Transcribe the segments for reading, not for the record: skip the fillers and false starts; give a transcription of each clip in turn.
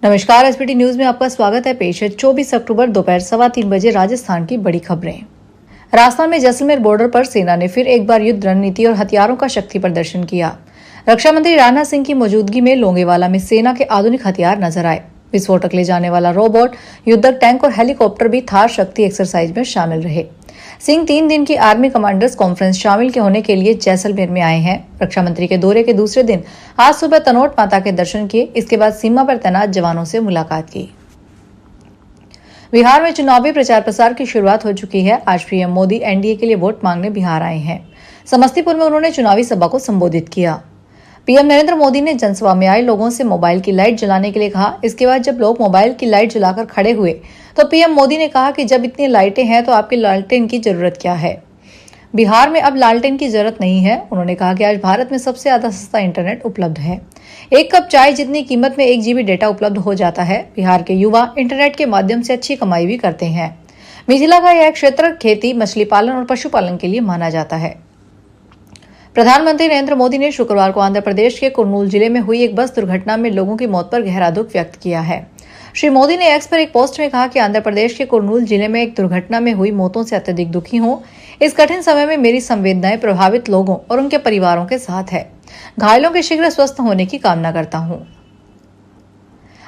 नमस्कार, SBT news में आपका स्वागत है। पेश है 24 अक्टूबर दोपहर 3:15 बजे राजस्थान की बड़ी खबरें। राजस्थान में जैसलमेर बॉर्डर पर सेना ने फिर एक बार युद्ध रणनीति और हथियारों का शक्ति प्रदर्शन किया। रक्षा मंत्री राजनाथ सिंह की मौजूदगी में लोंगेवाला में सेना के आधुनिक हथियार नजर आए। विस्फोटक ले जाने वाला रोबोट, युद्धक टैंक और हेलीकॉप्टर भी थार शक्ति एक्सरसाइज में शामिल रहे। सिंह 3 दिन की आर्मी कमांडर्स कॉन्फ्रेंस शामिल होने के लिए जैसलमेर में आए हैं। रक्षा मंत्री के दौरे के दूसरे दिन आज सुबह तनोट माता के दर्शन किए। इसके बाद सीमा पर तैनात जवानों से मुलाकात की। बिहार में चुनावी प्रचार प्रसार की शुरुआत हो चुकी है। आज पीएम मोदी एनडीए के लिए वोट मांगने बिहार आए हैं। समस्तीपुर में उन्होंने चुनावी सभा को संबोधित किया। पीएम नरेंद्र मोदी ने जनसभा में आए लोगों से मोबाइल की लाइट जलाने के लिए कहा। इसके बाद जब लोग मोबाइल की लाइट जलाकर खड़े हुए तो पीएम मोदी ने कहा कि जब इतनी लाइटें हैं तो आपकी लालटेन की जरूरत क्या है। बिहार में अब लालटेन की जरूरत नहीं है। उन्होंने कहा कि आज भारत में सबसे ज्यादा सस्ता इंटरनेट उपलब्ध है। 1 कप चाय जितनी कीमत में 1 GB डेटा उपलब्ध हो जाता है। बिहार के युवा इंटरनेट के माध्यम से अच्छी कमाई भी करते हैं। मिथिला का यह क्षेत्र खेती, मछली पालन और पशुपालन के लिए माना जाता है। प्रधानमंत्री नरेंद्र मोदी ने शुक्रवार को आंध्र प्रदेश के कुर्नूल जिले में हुई एक बस दुर्घटना में लोगों की मौत पर गहरा दुख व्यक्त किया है। श्री मोदी ने एक्स पर एक पोस्ट में कहा कि आंध्र प्रदेश के कुर्नूल जिले में एक दुर्घटना में हुई मौतों से अत्यधिक दुखी हूं। इस कठिन समय में मेरी संवेदनाएं प्रभावित लोगों और उनके परिवारों के साथ है। घायलों के शीघ्र स्वस्थ होने की कामना करता हूं।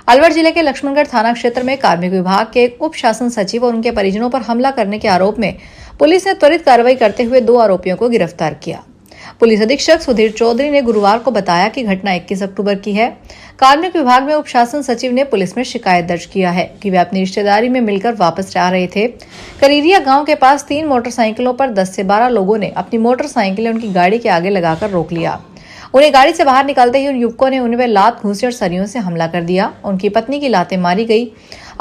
अलवर जिले के लक्ष्मणगढ़ थाना क्षेत्र में कार्मिक विभाग के एक उप शासन सचिव और उनके परिजनों पर हमला करने के आरोप में पुलिस ने त्वरित कार्रवाई करते हुए 2 आरोपियों को गिरफ्तार किया। पुलिस अधीक्षक सुधीर चौधरी ने गुरुवार को बताया कि घटना 21 अक्टूबर की है। कार्मिक विभाग में उप शासन सचिव ने पुलिस में शिकायत दर्ज किया है कि वे अपनी रिश्तेदारी में मिलकर वापस आ रहे थे। करीरिया गांव के पास 3 मोटरसाइकिलों पर 10 से 12 लोगों ने अपनी मोटरसाइकिलें उनकी गाड़ी के आगे लगाकर रोक लिया। उन्हें गाड़ी से बाहर निकालते ही उन युवकों ने उन्हें लात, घूंसे और सरियों से हमला कर दिया। उनकी पत्नी की लातें मारी गई।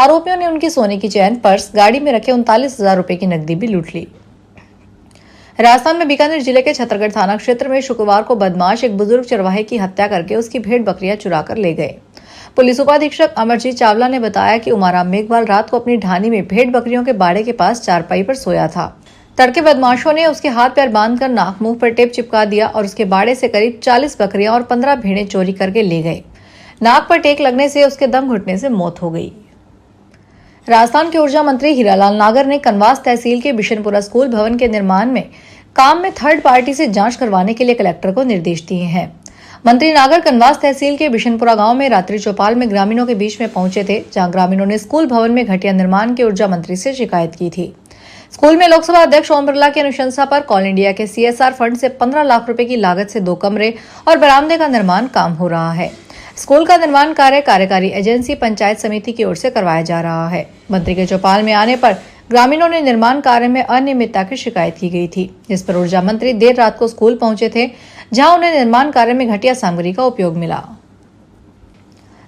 आरोपियों ने उनकी सोने की चैन, पर्स, गाड़ी में रखे 39,000 रुपए की नकदी भी लूट ली। राजस्थान में बीकानेर जिले के छतरगढ़ थाना क्षेत्र में शुक्रवार को बदमाश एक बुजुर्ग चरवाहे की हत्या करके उसकी भेड़ बकरियां चुरा कर ले गए। पुलिस उपाधीक्षक अमरजीत चावला ने बताया कि उमाराम मेघवाल रात को अपनी ढानी में भेड़ बकरियों के बाड़े के पास चारपाई पर सोया था। तड़के बदमाशों ने उसके हाथ पैर बांधकर नाक मुंह पर टेप चिपका दिया और उसके बाड़े से करीब 40 बकरियां और 15 भेड़ें चोरी करके ले गए। नाक पर टेक लगने से उसके दम घुटने से मौत हो गई। राजस्थान के ऊर्जा मंत्री हीरालाल नागर ने कनवास तहसील के बिशनपुरा स्कूल भवन के निर्माण में काम में थर्ड पार्टी से जांच करवाने के लिए कलेक्टर को निर्देश दिए हैं। मंत्री नागर कनवास तहसील के बिशनपुरा गांव में रात्रि चौपाल में ग्रामीणों के बीच में पहुंचे थे, जहां ग्रामीणों ने स्कूल भवन में घटिया निर्माण की ऊर्जा मंत्री से शिकायत की थी। स्कूल में लोकसभा अध्यक्ष ओम बिरला की अनुशंसा पर कॉल इंडिया के CSR फंड से 15 लाख रुपए की लागत से 2 कमरे और बरामदे का निर्माण काम हो रहा है। स्कूल का निर्माण कार्य कार्यकारी एजेंसी पंचायत समिति की ओर से करवाया जा रहा है। मंत्री के चौपाल में आने पर ग्रामीणों ने निर्माण कार्य में अनियमितता की शिकायत की गई थी, जिस पर ऊर्जा मंत्री देर रात को स्कूल पहुंचे थे, जहां उन्हें निर्माण कार्य में घटिया सामग्री का उपयोग मिला।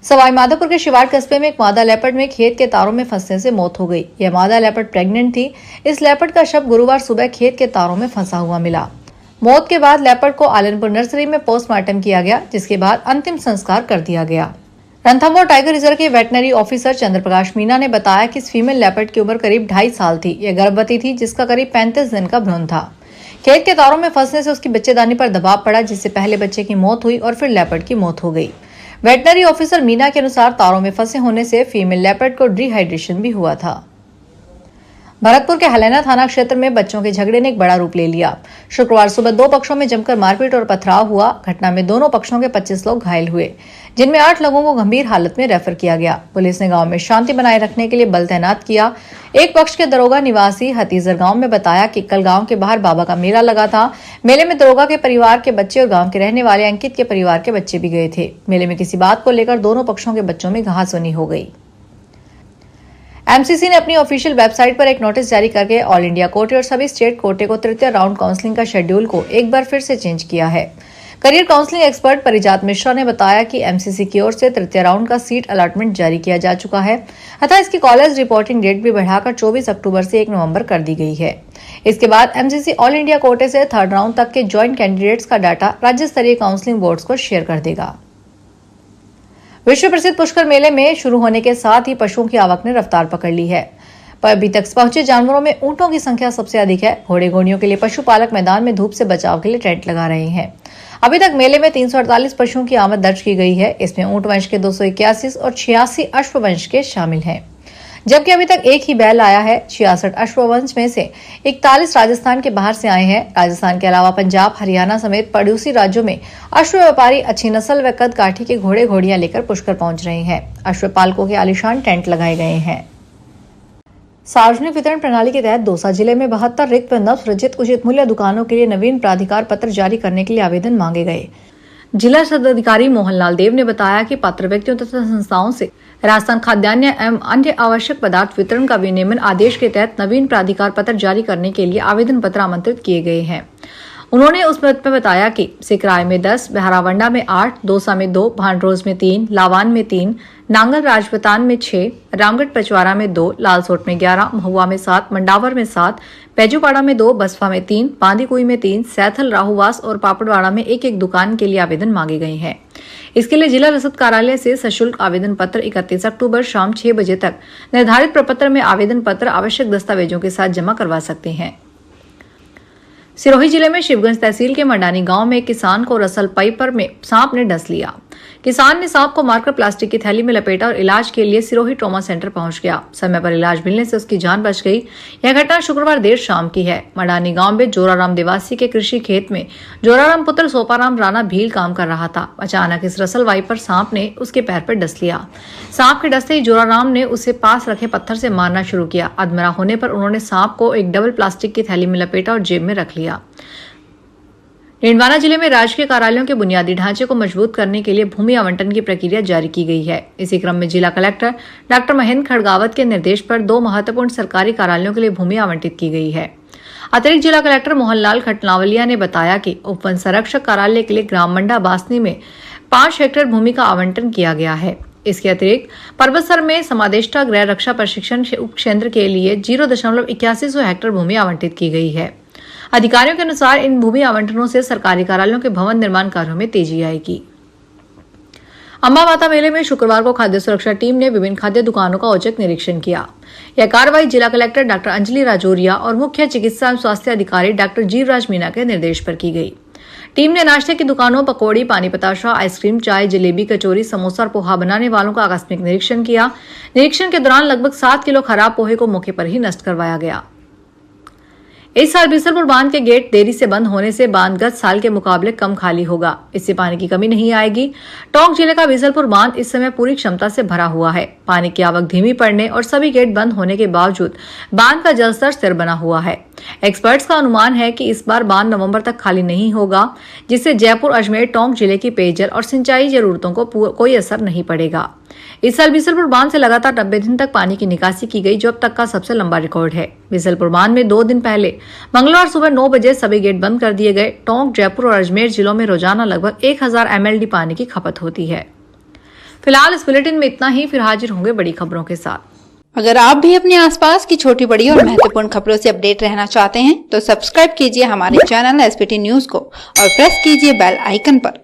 सवाईमाधोपुर के शिवाड़ कस्बे में एक मादा लेपर्ड में खेत के तारों में फंसने से मौत हो गई। यह मादा लेपर्ड प्रेग्नेंट थी। इस लेपर्ड का शव गुरुवार सुबह खेत के तारों में फंसा हुआ मिला। मौत के बाद लेपर्ड को आलनपुर नर्सरी में पोस्टमार्टम किया गया, जिसके बाद अंतिम संस्कार कर दिया गया। रणथंभौर टाइगर रिजर्व के वेटनरी ऑफिसर चंद्रप्रकाश मीना ने बताया कि इस फीमेल लेपर्ड की उम्र करीब 2.5 साल थी। यह गर्भवती थी, जिसका करीब 35 दिन का भ्रूण था। खेत के तारों में फंसने से उसकी बच्चेदानी पर दबाव पड़ा, जिससे पहले बच्चे की मौत हुई और फिर लेपर्ड की मौत हो गई। वेटनरी ऑफिसर मीना के अनुसार तारों में फंसे होने से फीमेल लेपर्ड को डिहाइड्रेशन भी हुआ था। भरतपुर के हलैना थाना क्षेत्र में बच्चों के झगड़े ने एक बड़ा रूप ले लिया। शुक्रवार सुबह 2 पक्षों में जमकर मारपीट और पथराव हुआ। घटना में दोनों पक्षों के 25 लोग घायल हुए, जिनमें 8 लोगों को गंभीर हालत में रेफर किया गया। पुलिस ने गांव में शांति बनाए रखने के लिए बल तैनात किया। एक पक्ष के दरोगा निवासी हतीजर गांव में बताया कि कल गांव के बाहर बाबा का मेला लगा था। मेले में दरोगा के परिवार के बच्चे और गांव के रहने वाले अंकित के परिवार के बच्चे भी गए थे। मेले में किसी बात को लेकर दोनों पक्षों के बच्चों में कहासुनी हो गई। एमसीसी ने अपनी ऑफिशियल वेबसाइट पर एक नोटिस जारी करके ऑल इंडिया कोटे और सभी स्टेट कोटे को तृतीय राउंड काउंसलिंग का शेड्यूल को एक बार फिर से चेंज किया है। करियर काउंसलिंग एक्सपर्ट परिजात मिश्रा ने बताया कि एमसीसी की ओर से तृतीय राउंड का सीट अलॉटमेंट जारी किया जा चुका है, अतः इसकी कॉलेज रिपोर्टिंग डेट भी बढ़ाकर 24 अक्टूबर से 1 नवंबर कर दी गई है। इसके बाद एमसीसी ऑल इंडिया कोटे से 3rd राउंड तक के ज्वाइंट कैंडिडेट्स का डाटा राज्य स्तरीय काउंसलिंग बोर्ड्स को शेयर कर देगा। विश्व प्रसिद्ध पुष्कर मेले में शुरू होने के साथ ही पशुओं की आवक ने रफ्तार पकड़ ली है। पर अभी तक पहुंचे जानवरों में ऊंटों की संख्या सबसे अधिक है। घोड़े घोड़ियों के लिए पशुपालक मैदान में धूप से बचाव के लिए टेंट लगा रहे हैं। अभी तक मेले में 348 पशुओं की आमद दर्ज की गई है। इसमें ऊंट वंश के 281 और 86 अश्ववंश के शामिल हैं, जबकि अभी तक एक ही बैल आया है। 66 अश्ववंश में से 41 राजस्थान के बाहर से आए हैं। राजस्थान के अलावा पंजाब, हरियाणा समेत पड़ोसी राज्यों में अश्व व्यापारी अच्छी नस्ल व कद काठी के घोड़े घोड़ियां लेकर पुष्कर पहुंच रहे हैं। अश्व पालकों के आलीशान टेंट लगाए गए हैं। सार्वजनिक वितरण प्रणाली के तहत दौसा जिले में 72 रिक्त व नवसृजित उचित मूल्य दुकानों के लिए नवीन प्राधिकार पत्र जारी करने के लिए आवेदन मांगे गए। जिला पदाधिकारी मोहनलाल देव ने बताया कि पात्र व्यक्तियों तथा संस्थाओं से राजस्थान खाद्यान्न एवं अन्य आवश्यक पदार्थ वितरण का विनियमन आदेश के तहत नवीन प्राधिकार पत्र जारी करने के लिए आवेदन पत्र आमंत्रित किए गए हैं। उन्होंने उस पत्र में बताया कि सिकराय में 10, बहरावंडा में 8, दौसा में 2, भांडरोज में 3, लावान में 3, नांगल राजपतान में 6, रामगढ़ पचवारा में 2, लालसोट में 11, महुआ में 7, मंडावर में 7, पैजूपाड़ा में 2, बसपा में 3, बांदीकुई में 3, सैथल, राहुवास और पापड़वाड़ा में एक दुकान के लिए आवेदन मांगे गए हैं। इसके लिए जिला रसद कार्यालय से सशुल्क आवेदन पत्र 31 अक्टूबर शाम 6 बजे तक निर्धारित प्रपत्र में आवेदन पत्र आवश्यक दस्तावेजों के साथ जमा करवा सकते हैं। सिरोही जिले में शिवगंज तहसील के मंडानी गांव में एक किसान को रसल पाइपर में सांप ने डस लिया। किसान ने सांप को मारकर प्लास्टिक की थैली में लपेटा और इलाज के लिए सिरोही ट्रॉमा सेंटर पहुंच गया। समय पर इलाज मिलने से उसकी जान बच गई। यह घटना शुक्रवार देर शाम की है। मंडानी गांव में जोराराम देवासी के कृषि खेत में जोराराम पुत्र सोपाराम राणा भील काम कर रहा था। अचानक इस रसल वाइपर सांप ने उसके पैर पर डस लिया। सांप के डसते ही जोराराम ने उसे पास रखे पत्थर से मारना शुरू किया। अधमरा होने पर उन्होंने सांप को एक डबल प्लास्टिक की थैली में लपेटा और जेब में रख लिया। निंडवाना जिले में राजकीय कार्यालयों के बुनियादी ढांचे को मजबूत करने के लिए भूमि आवंटन की प्रक्रिया जारी की गई है। इसी क्रम में जिला कलेक्टर डॉक्टर महेंद्र खड़गावत के निर्देश पर 2 महत्वपूर्ण सरकारी कार्यालयों के लिए भूमि आवंटित की गई है। अतिरिक्त जिला कलेक्टर मोहनलाल खटनावलिया ने बताया कि उपवन संरक्षक कार्यालय के लिए ग्राम मंडा बासनी में 5 हेक्टेयर भूमि का आवंटन किया गया है। इसके अतिरिक्त परबतसर में समादेष्टा गृह रक्षा प्रशिक्षण उपकेंद्र के लिए 0.81 हेक्टेयर भूमि आवंटित की गई है। अधिकारियों के अनुसार इन भूमि आवंटनों से सरकारी कार्यालयों के भवन निर्माण कार्यों में तेजी आएगी। अम्बा माता मेले में शुक्रवार को खाद्य सुरक्षा टीम ने विभिन्न खाद्य दुकानों का औचक निरीक्षण किया। यह कार्रवाई जिला कलेक्टर डॉक्टर अंजलि राजौरिया और मुख्य चिकित्सा एवं स्वास्थ्य अधिकारी डॉक्टर जीवराज मीणा के निर्देश पर की गई। टीम ने नाश्ते की दुकानों, पकौड़ी, पानी पताशा, आइसक्रीम, चाय, जलेबी, कचौरी, समोसा और पोहा बनाने वालों का आकस्मिक निरीक्षण किया। निरीक्षण के दौरान लगभग 7 किलो खराब पोहे को मौके पर ही नष्ट करवाया गया। इस साल बीसलपुर बांध के गेट देरी से बंद होने से बांध गत साल के मुकाबले कम खाली होगा। इससे पानी की कमी नहीं आएगी। टोंक जिले का बीसलपुर बांध इस समय पूरी क्षमता से भरा हुआ है। पानी की आवक धीमी पड़ने और सभी गेट बंद होने के बावजूद बांध का जलस्तर स्थिर बना हुआ है। एक्सपर्ट्स का अनुमान है कि इस बार बांध नवंबर तक खाली नहीं होगा, जिससे जयपुर, अजमेर, टोंक जिले की पेयजल और सिंचाई जरूरतों को कोई असर नहीं पड़ेगा। इस साल बीसलपुर बांध से लगातार 90 दिन तक पानी की निकासी की गई, जो अब तक का सबसे लंबा रिकॉर्ड है। बीसलपुर बांध में 2 दिन पहले मंगलवार सुबह 9 बजे सभी गेट बंद कर दिए गए। टोंक, जयपुर और अजमेर जिलों में रोजाना लगभग 1000 MLD पानी की खपत होती है। फिलहाल इस बुलेटिन में इतना ही। फिर हाजिर होंगे बड़ी खबरों के साथ। अगर आप भी अपने आसपास की छोटी बड़ी और महत्वपूर्ण खबरों से अपडेट रहना चाहते हैं तो सब्सक्राइब कीजिए हमारे चैनल SPT न्यूज को और प्रेस कीजिए बेल आइकन पर